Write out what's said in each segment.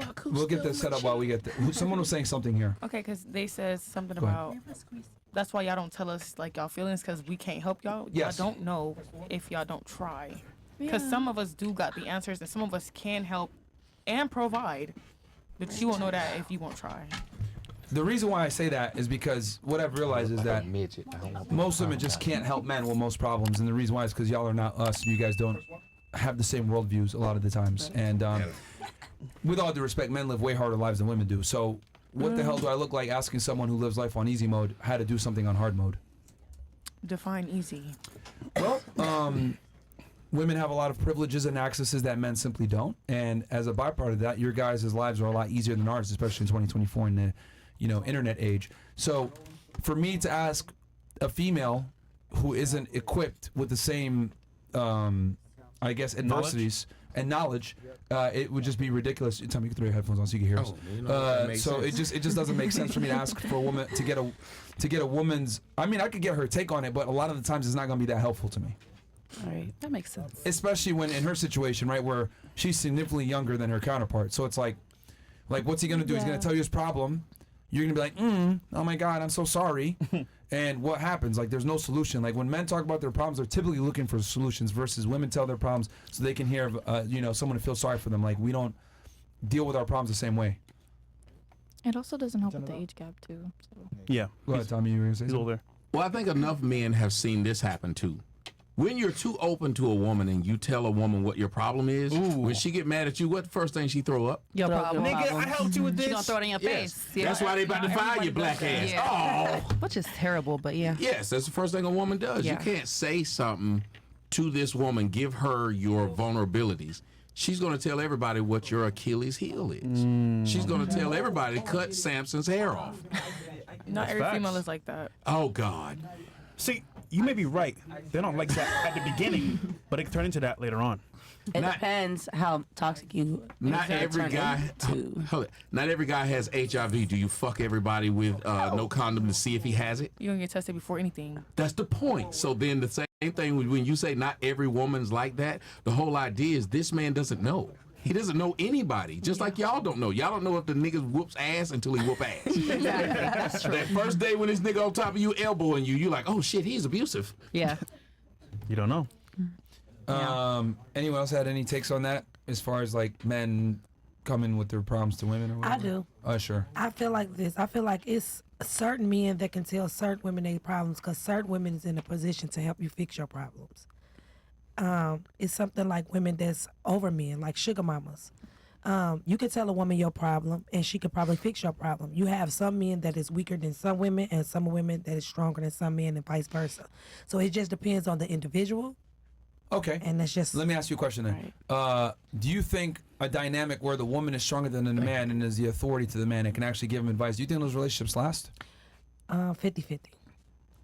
fuck? We'll get this set up while we get someone was saying something here. Okay, because they said something about that's why y'all don't tell us like y'all feelings because we can't help y'all. Yes. Y'all don't know if y'all don't try. Because some of us do got the answers and some of us can help and provide, but you won't know that if you won't try. The reason why I say that is because what I've realized is that most women just can't help men with most problems, and the reason why is because y'all are not us. You guys don't have the same worldviews a lot of the times, and with all due respect, men live way harder lives than women do. So what the hell do I look like asking someone who lives life on easy mode how to do something on hard mode? Define easy. Well, women have a lot of privileges and accesses that men simply don't, and as a byproduct of that, your guys' lives are a lot easier than ours, especially in 2024 in the internet age. So for me to ask a female who isn't equipped with the same I guess adversities and knowledge, it would just be ridiculous. Tell me, you can throw your headphones on so you can hear us. So it just doesn't make sense for me to ask for a woman to get a woman's. I mean, I could get her take on it, but a lot of the times it's not going to be that helpful to me. All right, that makes sense. Especially when in her situation, right, where she's significantly younger than her counterpart. So it's like what's he going to do? He's going to tell you his problem. You're going to be like, oh my God, I'm so sorry. And what happens? Like, there's no solution. Like, when men talk about their problems, they're typically looking for solutions versus women tell their problems so they can hear, someone to feel sorry for them. Like, we don't deal with our problems the same way. It also doesn't help with the age gap, too. So. Yeah. Go ahead, Tommy. You were going to say he's older. Well, I think enough men have seen this happen, too. When you're too open to a woman and you tell a woman what your problem is, when she get mad at you, what the first thing she throw up? Your problem. Nigga, I helped you with this. She gonna throw it in your Yes. face. Yeah. That's why they about to fire you, black ass. Yeah. Oh. Which is terrible, but yeah. Yes, that's the first thing a woman does. Yeah. You can't say something to this woman, give her your vulnerabilities. She's going to tell everybody what your Achilles heel is. She's going to tell everybody to cut Samson's hair off. Not every female is like that. Oh, God. See, you may be right. They don't like that at the beginning, but it can turn into that later on. It depends how toxic you. Not every guy. Not every guy has HIV. Do you fuck everybody with no condom to see if he has it? You don't get tested before anything. That's the point. So then the same thing when you say not every woman's like that. The whole idea is this man doesn't know. He doesn't know anybody, just like y'all don't know. Y'all don't know if the nigga whoops ass until he whoop ass. Exactly. That's true. That first day when this nigga on top of you elbowing you, you're like, oh shit, he's abusive. Yeah. You don't know. Anyone else had any takes on that as far as like men coming with their problems to women or whatever? I do. Sure. I feel like this. I feel like it's certain men that can tell certain women their problems because certain women is in a position to help you fix your problems. It's something like women that's over men, like sugar mamas. You could tell a woman your problem and she could probably fix your problem. You have some men that is weaker than some women and some women that is stronger than some men and vice versa. So it just depends on the individual. Okay. And that's just. Let me ask you a question then. Do you think a dynamic where the woman is stronger than the man and is the authority to the man and can actually give him advice, do you think those relationships last? 50-50.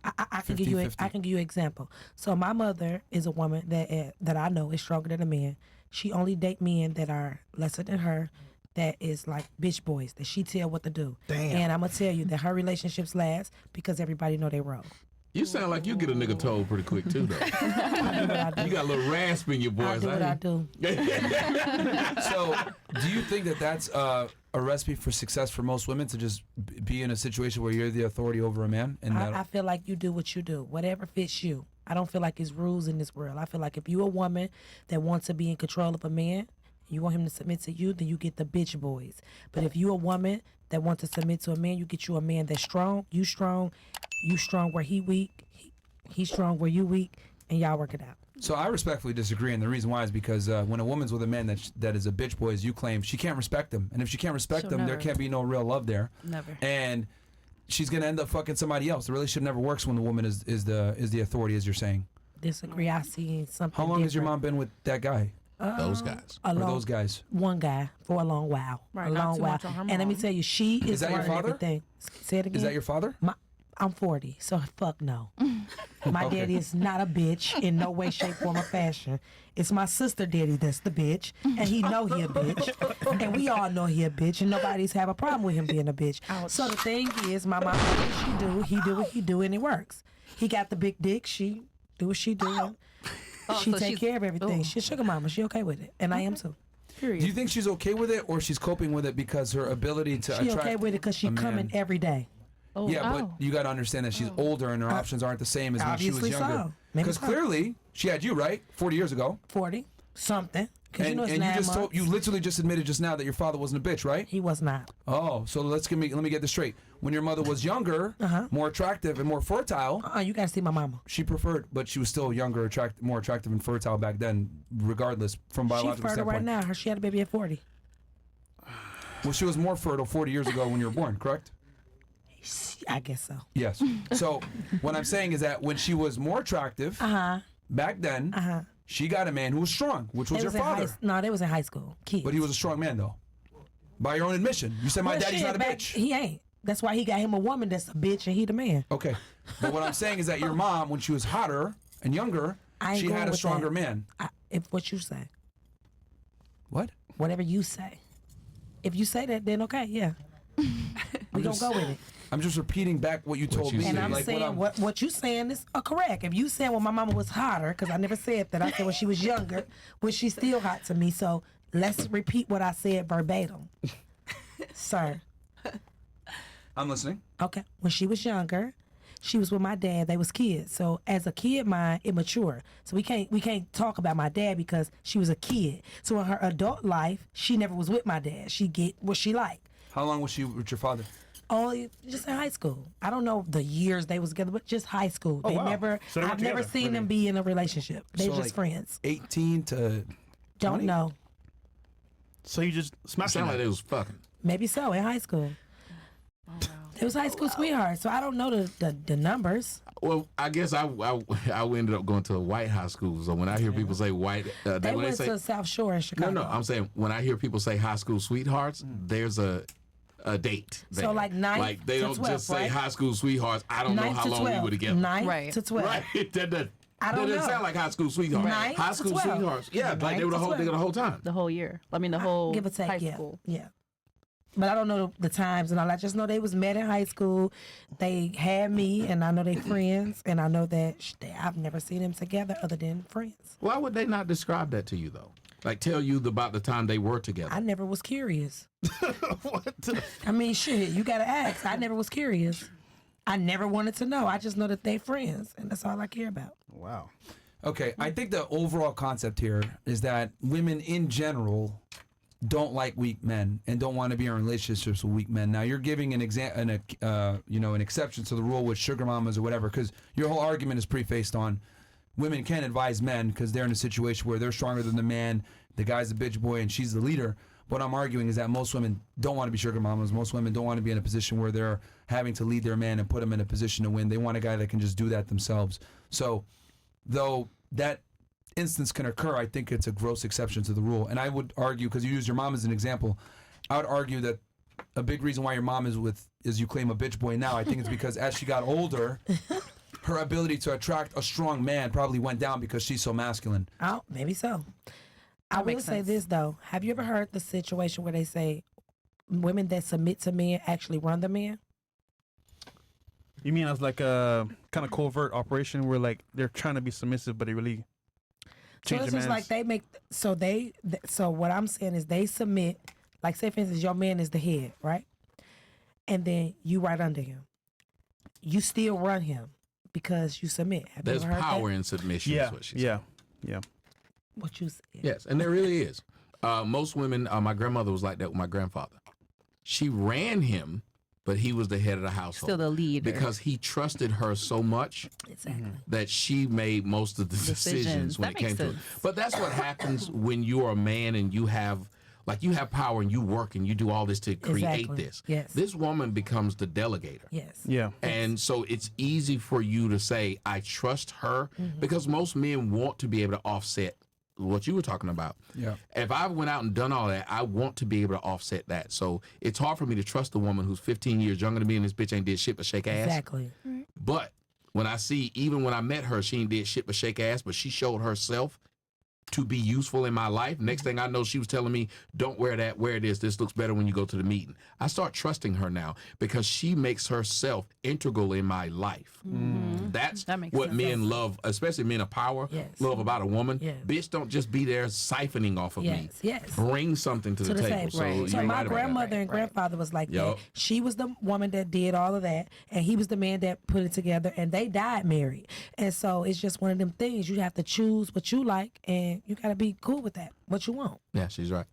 I can give you. I can give you an example. So my mother is a woman that I know is stronger than a man. She only date men that are lesser than her, that is like bitch boys that she tell what to do. Damn. And I'm gonna tell you that her relationships last because everybody know they wrong. You sound like you get a nigga told pretty quick too, though. You got a little rasp in your voice. I do. So, do you think that that's a recipe for success for most women to just be in a situation where you're the authority over a man? And I feel like you do what you do, whatever fits you. I don't feel like it's rules in this world. I feel like if you're a woman that wants to be in control of a man, you want him to submit to you, then you get the bitch boys. But if you're a woman that wants to submit to a man, you get you a man that's strong. You strong where he weak. He strong where you weak, and y'all work it out. So I respectfully disagree, and the reason why is because when a woman's with a man that is a bitch boy, as you claim, she can't respect him, and if she can't respect him, there can't be no real love there. Never. And she's gonna end up fucking somebody else. The relationship never works when the woman is the authority, as you're saying. Disagree. I see something. How long has your different. mom been with that guy? Those guys. Or those guys? One guy for a long while. Right, a not long too while. much on her And let me mom. tell you, she is that your running father? everything. Say it again. Is that your father? I'm 40, so fuck no. My Okay. daddy is not a bitch in no way, shape, form, or fashion. It's my sister daddy that's the bitch, and he know he a bitch, and we all know he a bitch, and nobody's have a problem with him being a bitch. So the thing is, my mom do what she do, he do what he do, and it works. He got the big dick, she do what she do, and she so take she's- care of everything. Ooh. She's sugar mama, she okay with it, and I am too. Period. Do you think she's okay with it, or she's coping with it because her ability to She attract okay with it because she a man- coming every day. Oh, Yeah, Oh. but you got to understand that she's older and her options aren't the same as when she was Obviously younger. so. Maybe Because so. clearly she had you, right? 40 years ago. 40 something. Because you know it's and 9 you just months. you literally just admitted just now that your father wasn't a bitch, right? He was not. Oh, so let me get this straight. When your mother was younger, more attractive and more fertile, You gotta see my mama. she preferred, but she was still younger, more attractive and fertile back then, regardless from She's biological fertile right standpoint. now. She had a baby at 40. Well, she was more fertile 40 years ago when you were born, correct? I guess so. Yes. So what I'm saying is that when she was more attractive, back then, she got a man who was strong, which was They your was in father. No, they was in high school. Kids. But he was a strong man, though. By your own admission, you said my Well, daddy's shit, not a back- bitch. He ain't. That's why he got him a woman that's a bitch and he the man. Okay. But what I'm saying is that your mom, when she was hotter and younger, I ain't she going had a with stronger that. man. If what you say, What? whatever you say. If you say that, then okay, yeah. We gonna go with it. I'm just repeating back what you told you me. said. And I'm like saying what you saying is correct. If you saying well my mama was hotter, because I never said that. I said when she was younger, was she still hot to me? So let's repeat what I said verbatim. Sir. I'm listening. Okay. When she was younger, she was with my dad. They was kids. So as a kid mind, immature. So we can't talk about my dad because she was a kid. So in her adult life, she never was with my dad. She get what she liked. How long was she with your father? Only just in high school. I don't know the years they was together, but just high school. Oh, They wow. never. So they I've weren't never together, seen them really? be in a relationship. They So, just like, friends. 18 to Don't 20? know. So you just smashed Sound him. like they was fucking. Maybe so in high school. It was high school sweethearts. So I don't know the numbers. Well, I guess I ended up going to a white high school. So when I hear people say white, They when went they say to South Shore in no, Chicago. no, I'm saying when I hear people say high school sweethearts, there's a date. So, there. like, 9th like they to don't 12th, just say right? high school sweethearts. I don't know 9th how to long 12. we were together. 9th Right. to 12. Right? that I don't doesn't know. sound like high school sweethearts. 9th High to school 12. sweethearts. Yeah, like 9th they were the to whole 12. the whole time. The whole year. I mean, the whole Give or take, high yeah. school. Yeah. But I don't know the times and all. I just know they was met in high school. They had me, and I know they friends, and I know that I've never seen them together other than friends. Why would they not describe that to you though? Like tell you about the time they were together. I never was curious. What? I mean, shit, you gotta ask. I never was curious. I never wanted to know. I just know that they friends, and that's all I care about. Wow. Okay, I think the overall concept here is that women in general don't like weak men and don't want to be in relationships with weak men. Now you're giving an exception to the rule with sugar mamas or whatever, because your whole argument is prefaced on women can't advise men because they're in a situation where they're stronger than the man, the guy's a bitch boy and she's the leader. What I'm arguing is that most women don't want to be sugar mamas. Most women don't want to be in a position where they're having to lead their man and put him in a position to win. They want a guy that can just do that themselves. So though that instance can occur, I think it's a gross exception to the rule. And I would argue, because you use your mom as an example, I would argue that a big reason why your mom is you claim a bitch boy now, I think it's because as she got older, her ability to attract a strong man probably went down because she's so masculine. Oh, maybe so. I That will makes say sense. this though. Have you ever heard the situation where they say women that submit to men actually run the men? You mean as like a kind of covert operation where like they're trying to be submissive, but they really So change it's the just man's... like they make. So what I'm saying is they submit. Like say for instance, your man is the head, right? And then you right under him. You still run him because you submit. Have There's you ever heard power that? in submission. Yeah, Is what she said. yeah. What you said. Yes, and there really is. Most women, my grandmother was like that with my grandfather. She ran him, but he was the head of the household. Still the leader. Because he trusted her so much Exactly. that she made most of the decisions when That it came makes to it. sense. But that's what happens when you're a man and you have power and you work and you do all this to create Exactly. this. Yes. This woman becomes the delegator. Yes. Yeah. And so it's easy for you to say, I trust her, because most men want to be able to offset what you were talking about. Yeah. If I went out and done all that, I want to be able to offset that. So it's hard for me to trust a woman who's 15 years younger than me and this bitch ain't did shit but shake ass. Exactly. But when I see, even when I met her, she ain't did shit but shake ass, but she showed herself to be useful in my life. Next thing I know, she was telling me, don't wear that, wear this. This looks better when you go to the meeting. I start trusting her now because she makes herself integral in my life. That's That makes what sense. men love, especially men of power, Yes. love about a woman. Yes. Bitch, don't just be there siphoning off of me. Yes. Bring something to the table. So, Right. you're So right my about that. grandmother and grandfather was like Yup. that. She was the woman that did all of that, and he was the man that put it together, and they died married. And so it's just one of them things. You have to choose what you like, and you got to be cool with that, what you want. Yeah, she's right.